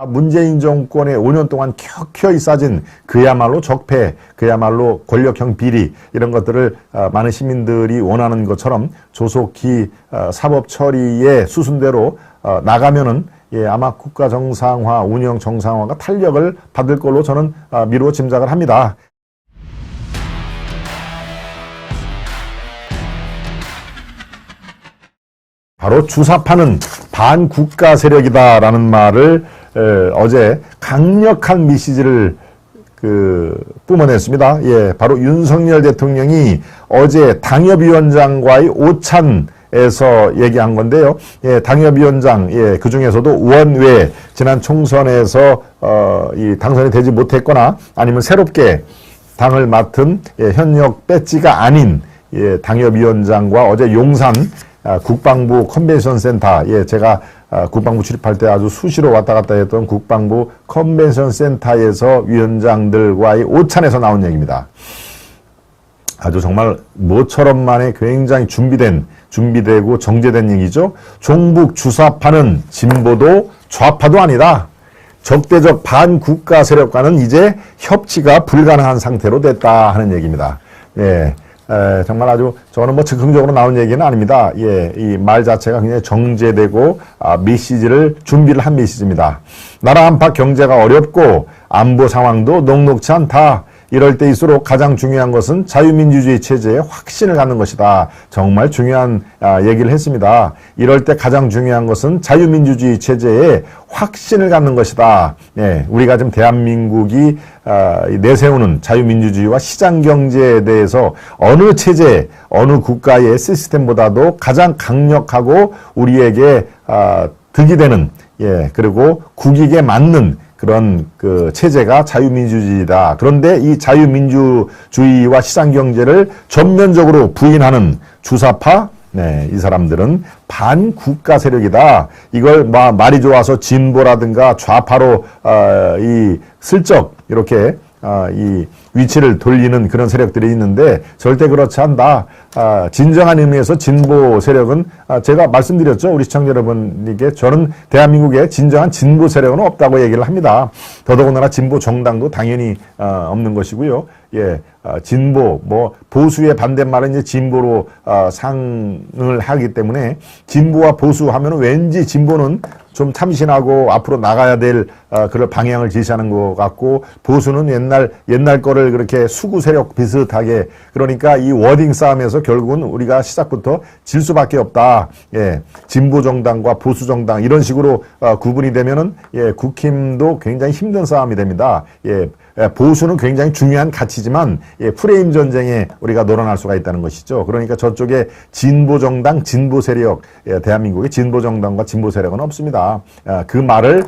문재인 정권의 5년 동안 켜켜이 쌓진 그야말로 적폐, 그야말로 권력형 비리 이런 것들을 많은 시민들이 원하는 것처럼 조속히 사법 처리의 수순대로 나가면은 아마 국가 정상화, 운영 정상화가 탄력을 받을 걸로 저는 미루어 짐작을 합니다. 바로 주사파는 반국가 세력이다라는 말을 어제 강력한 메시지를 뿜어냈습니다. 바로 윤석열 대통령이 어제 당협위원장과의 오찬에서 얘기한 건데요. 당협위원장, 그 중에서도 원외 지난 총선에서 당선이 되지 못했거나 아니면 새롭게 당을 맡은 현역 배지가 아닌 당협위원장과 어제 용산 국방부 컨벤션 센터, 제가 국방부 출입할 때 아주 수시로 왔다 갔다 했던 국방부 컨벤션 센터에서 위원장들과의 오찬에서 나온 얘기입니다. 아주 정말 모처럼만에 굉장히 준비되고 정제된 얘기죠. 종북 주사파는 진보도 좌파도 아니다. 적대적 반국가 세력과는 이제 협치가 불가능한 상태로 됐다 하는 얘기입니다. 정말 아주 저는 뭐 즉흥적으로 나온 얘기는 아닙니다. 이 말 자체가 굉장히 정제되고 메시지를 준비를 한 메시지입니다. 나라 안팎 경제가 어렵고 안보 상황도 녹록치 않다. 이럴 때일수록 가장 중요한 것은 자유민주주의 체제에 확신을 갖는 것이다. 정말 중요한 얘기를 했습니다. 이럴 때 가장 중요한 것은 자유민주주의 체제에 확신을 갖는 것이다. 우리가 지금 대한민국이 내세우는 자유민주주의와 시장경제에 대해서 어느 체제, 어느 국가의 시스템보다도 가장 강력하고 우리에게 득이 되는, 그리고 국익에 맞는 그런 체제가 자유민주주의다. 그런데 이 자유민주주의와 시장경제를 전면적으로 부인하는 주사파, 이 사람들은 반국가 세력이다. 이걸 말이 좋아서 진보라든가 좌파로 슬쩍 이렇게 이 위치를 돌리는 그런 세력들이 있는데 절대 그렇지 않다. 진정한 의미에서 진보 세력은 제가 말씀드렸죠. 우리 시청자 여러분에게 저는 대한민국에 진정한 진보 세력은 없다고 얘기를 합니다. 더더군다나 진보 정당도 당연히 없는 것이고요. 진보, 보수의 반대말은 이제 진보로 상을 하기 때문에 진보와 보수 하면은 왠지 진보는 좀 참신하고 앞으로 나가야 될 그런 방향을 제시하는 것 같고 보수는 옛날 거를 그렇게 수구 세력 비슷하게 그러니까 이 워딩 싸움에서 결국은 우리가 시작부터 질 수밖에 없다. 진보 정당과 보수 정당 이런 식으로 구분이 되면은 국힘도 굉장히 힘든 싸움이 됩니다. 보수는 굉장히 중요한 가치지만 프레임 전쟁에 우리가 놀아날 수가 있다는 것이죠. 그러니까 저쪽에 진보 정당, 진보 세력, 대한민국의 진보 정당과 진보 세력은 없습니다. 그 말을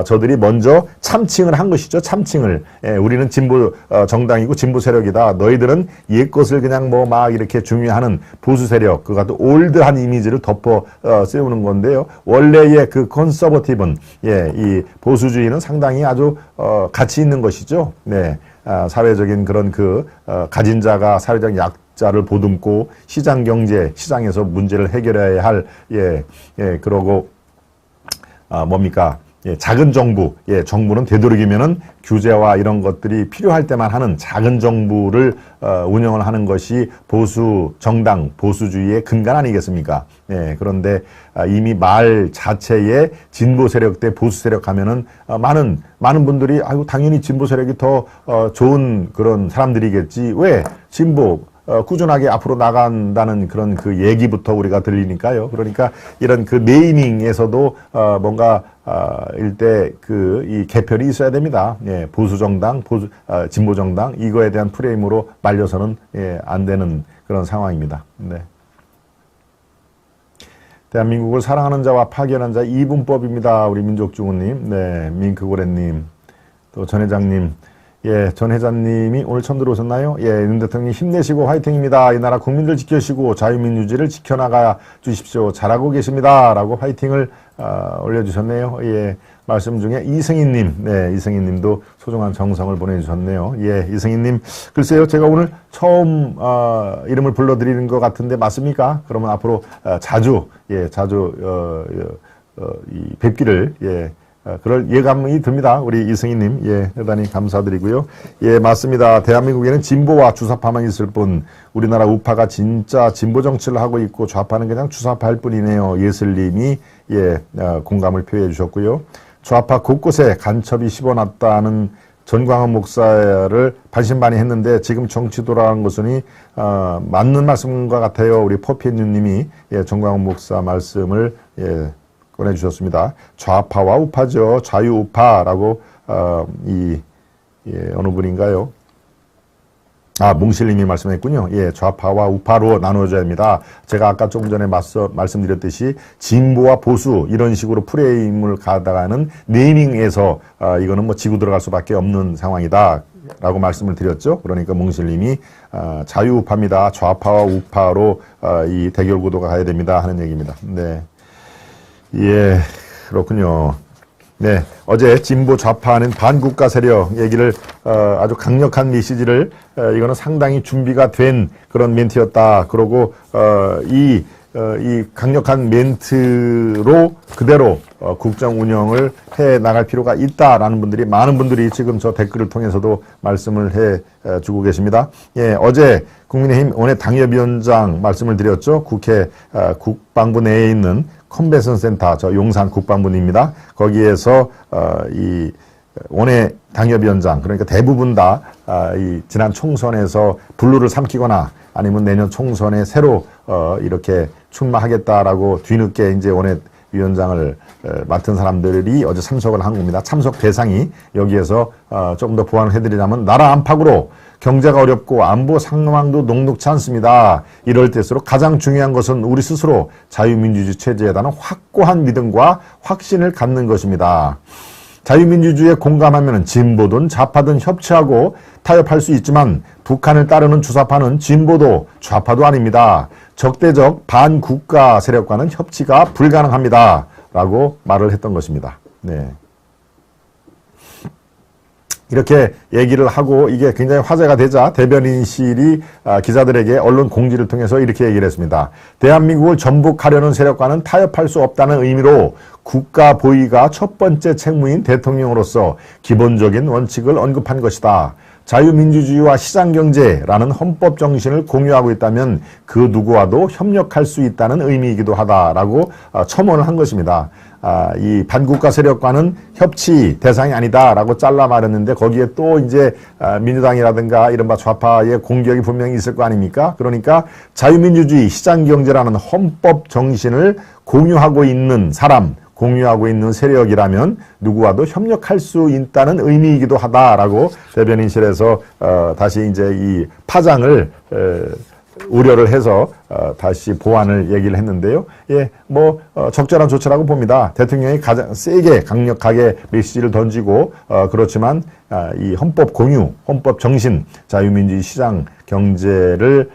저들이 먼저 참칭을 한 것이죠. 참칭을. 우리는 진보 정당이고 진보 세력이다. 너희들은 옛 것을 그냥 막 이렇게 중요하는 보수 세력, 그가 또 올드한 이미지를 덮어 세우는 건데요. 원래의 그 컨서버티브는 이 보수주의는 상당히 아주 가치 있는 것이죠. 사회적인 그런 가진 자가 사회적 약자를 보듬고 시장 경제, 시장에서 문제를 해결해야 할, 그러고, 뭡니까? 작은 정부, 정부는 되도록이면은 규제와 이런 것들이 필요할 때만 하는 작은 정부를 운영을 하는 것이 보수 정당, 보수주의의 근간 아니겠습니까? 그런데 이미 말 자체에 진보 세력 대 보수 세력 하면은 많은 분들이 아이고 당연히 진보 세력이 더 좋은 그런 사람들이겠지. 왜? 진보 꾸준하게 앞으로 나간다는 그런 얘기부터 우리가 들리니까요. 그러니까 이런 네이밍에서도 뭔가 일대 이 개편이 있어야 됩니다. 보수 정당, 진보 정당 이거에 대한 프레임으로 말려서는 안 되는 그런 상황입니다. 대한민국을 사랑하는 자와 파괴하는 자 이분법입니다. 우리 민족주구님, 밍크고래님, 또 전 회장님. 전 회장님이 오늘 처음 들어오셨나요? 윤 대통령님 힘내시고 화이팅입니다. 이 나라 국민들 지켜주시고 자유민주주의를 지켜나가 주십시오. 잘하고 계십니다. 라고 화이팅을 올려주셨네요. 말씀 중에 이승희님, 이승희님도 소중한 정성을 보내주셨네요. 이승희님, 글쎄요, 제가 오늘 처음 이름을 불러드리는 것 같은데 맞습니까? 그러면 앞으로 자주 뵙기를 그럴 예감이 듭니다. 우리 이승희님, 예, 대단히 감사드리고요. 예, 맞습니다. 대한민국에는 진보와 주사파만 있을 뿐 우리나라 우파가 진짜 진보 정치를 하고 있고 좌파는 그냥 주사파일 뿐이네요. 예슬님이 예, 공감을 표해 주셨고요. 좌파 곳곳에 간첩이 씹어놨다는 전광훈 목사를 반신반의했는데 지금 정치 돌아간 것은 맞는 말씀과 같아요. 우리 포피엔유님이 예, 전광훈 목사 말씀을 예, 꺼내주셨습니다. 좌파와 우파죠. 자유우파라고 예, 어느 분인가요? 몽실님이 말씀했군요. 예, 좌파와 우파로 나누어져야 합니다. 제가 아까 조금 전에 말씀드렸듯이 진보와 보수 이런 식으로 프레임을 가다가는 네이밍에서 이거는 뭐 지고 들어갈 수밖에 없는 상황이다 라고 말씀을 드렸죠. 그러니까 몽실님이 자유우파입니다. 좌파와 우파로 이 대결 구도가 가야 됩니다 하는 얘기입니다. 네, 예, 그렇군요. 네, 어제 진보 좌파는 반국가 세력 얘기를 아주 강력한 메시지를 이거는 상당히 준비가 된 그런 멘트였다. 그러고 이 강력한 멘트로 그대로 국정 운영을 해 나갈 필요가 있다라는 분들이 많은 분들이 지금 저 댓글을 통해서도 말씀을 해 주고 계십니다. 예, 어제 국민의힘 원외 당협위원장 말씀을 드렸죠. 국회 국방부 내에 있는 컨벤션 센터, 저 용산 국방부입니다. 거기에서 이 원외 당협위원장, 그러니까 대부분 다 이 지난 총선에서 분루를 삼키거나 아니면 내년 총선에 새로 이렇게 출마하겠다라고 뒤늦게 이제 원외 위원장을 맡은 사람들이 어제 참석을 한 겁니다. 참석 대상이 여기에서 조금 더 보완을 해드리자면 나라 안팎으로 경제가 어렵고 안보 상황도 녹록치 않습니다. 이럴 때일수록 가장 중요한 것은 우리 스스로 자유민주주의 체제에 대한 확고한 믿음과 확신을 갖는 것입니다. 자유민주주의에 공감하면 진보든 좌파든 협치하고 타협할 수 있지만 북한을 따르는 주사파는 진보도 좌파도 아닙니다. 적대적 반국가 세력과는 협치가 불가능합니다. 라고 말을 했던 것입니다. 네. 이렇게 얘기를 하고 이게 굉장히 화제가 되자 대변인실이 기자들에게 언론 공지를 통해서 이렇게 얘기를 했습니다. 대한민국을 전복하려는 세력과는 타협할 수 없다는 의미로 국가 보위가 첫 번째 책무인 대통령으로서 기본적인 원칙을 언급한 것이다. 자유민주주의와 시장경제라는 헌법 정신을 공유하고 있다면 그 누구와도 협력할 수 있다는 의미이기도 하다라고 첨언을 한 것입니다. 이 반국가 세력과는 협치 대상이 아니다라고 잘라 말했는데 거기에 또 이제 민주당이라든가 이른바 좌파의 공격이 분명히 있을 거 아닙니까? 그러니까 자유민주주의, 시장경제라는 헌법 정신을 공유하고 있는 사람, 공유하고 있는 세력이라면 누구와도 협력할 수 있다는 의미이기도 하다라고 대변인실에서 다시 이제 이 파장을 우려를 해서 다시 보완을 얘기를 했는데요. 예, 뭐 적절한 조치라고 봅니다. 대통령이 가장 세게 강력하게 메시지를 던지고 그렇지만 이 헌법 공유, 헌법 정신, 자유민주주의 시장 경제를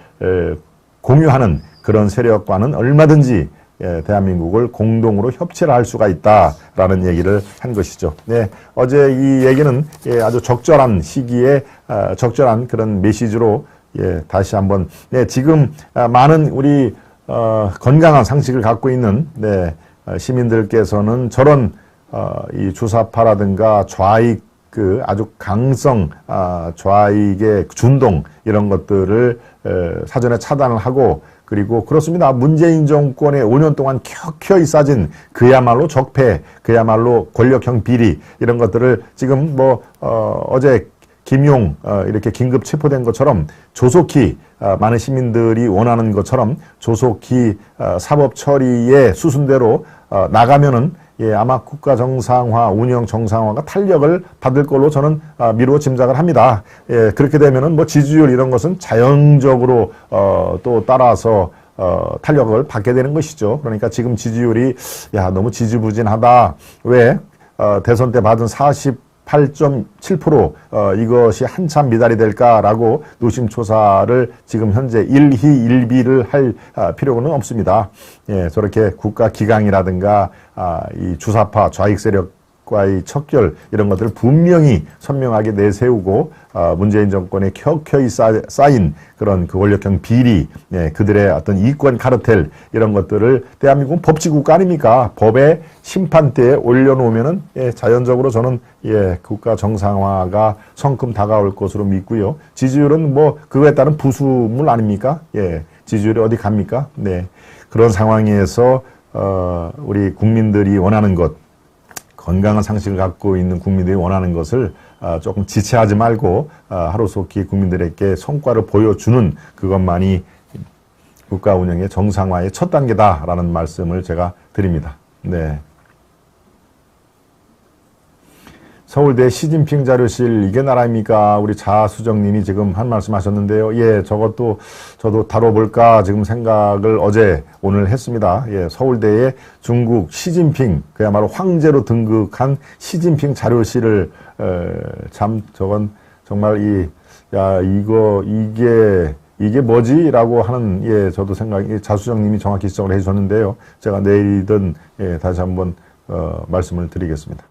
공유하는 그런 세력과는 얼마든지 대한민국을 공동으로 협치를 할 수가 있다라는 얘기를 한 것이죠. 네, 어제 이 얘기는 아주 적절한 시기에 적절한 그런 메시지로 다시 한번 지금 많은 우리 건강한 상식을 갖고 있는 시민들께서는 저런 이 주사파라든가 좌익 아주 강성 좌익의 준동 이런 것들을 사전에 차단을 하고 그리고 그렇습니다. 문재인 정권의 5년 동안 켜켜이 쌓진 그야말로 적폐, 그야말로 권력형 비리 이런 것들을 지금 어제 김용 이렇게 긴급 체포된 것처럼 조속히 많은 시민들이 원하는 것처럼 조속히 사법 처리의 수순대로 나가면은 아마 국가 정상화, 운영 정상화가 탄력을 받을 걸로 저는 미루어 짐작을 합니다. 그렇게 되면은 지지율 이런 것은 자연적으로 또 따라서 탄력을 받게 되는 것이죠. 그러니까 지금 지지율이 너무 지지부진하다. 왜 대선 때 받은 48.7% 이것이 한참 미달이 될까라고 노심초사를 지금 현재 일희일비를 할 필요는 없습니다. 저렇게 국가 기강이라든가 이 주사파 좌익 세력 과의 척결 이런 것들을 분명히 선명하게 내세우고 문재인 정권에 켜켜이 쌓인 그런 그 권력형 비리, 그들의 어떤 이권 카르텔 이런 것들을 대한민국은 법치국가 아닙니까? 법의 심판대에 올려놓으면은 자연적으로 저는 국가 정상화가 성큼 다가올 것으로 믿고요. 지지율은 뭐 그거에 따른 부수물 아닙니까? 지지율이 어디 갑니까? 네, 그런 상황에서 우리 국민들이 원하는 것. 건강한 상식을 갖고 있는 국민들이 원하는 것을 조금 지체하지 말고 하루속히 국민들에게 성과를 보여주는 그것만이 국가 운영의 정상화의 첫 단계다라는 말씀을 제가 드립니다. 네. 서울대 시진핑 자료실 이게 나라입니까? 우리 자수정님이 지금 한 말씀 하셨는데요. 저것도 저도 다뤄볼까 지금 생각을 오늘 했습니다. 서울대에 중국 시진핑 그야말로 황제로 등극한 시진핑 자료실을 참 저건 정말 이게 뭐지? 라고 하는 저도 자수정님이 정확히 지적을 해주셨는데요. 제가 내일이든 다시 한번 말씀을 드리겠습니다.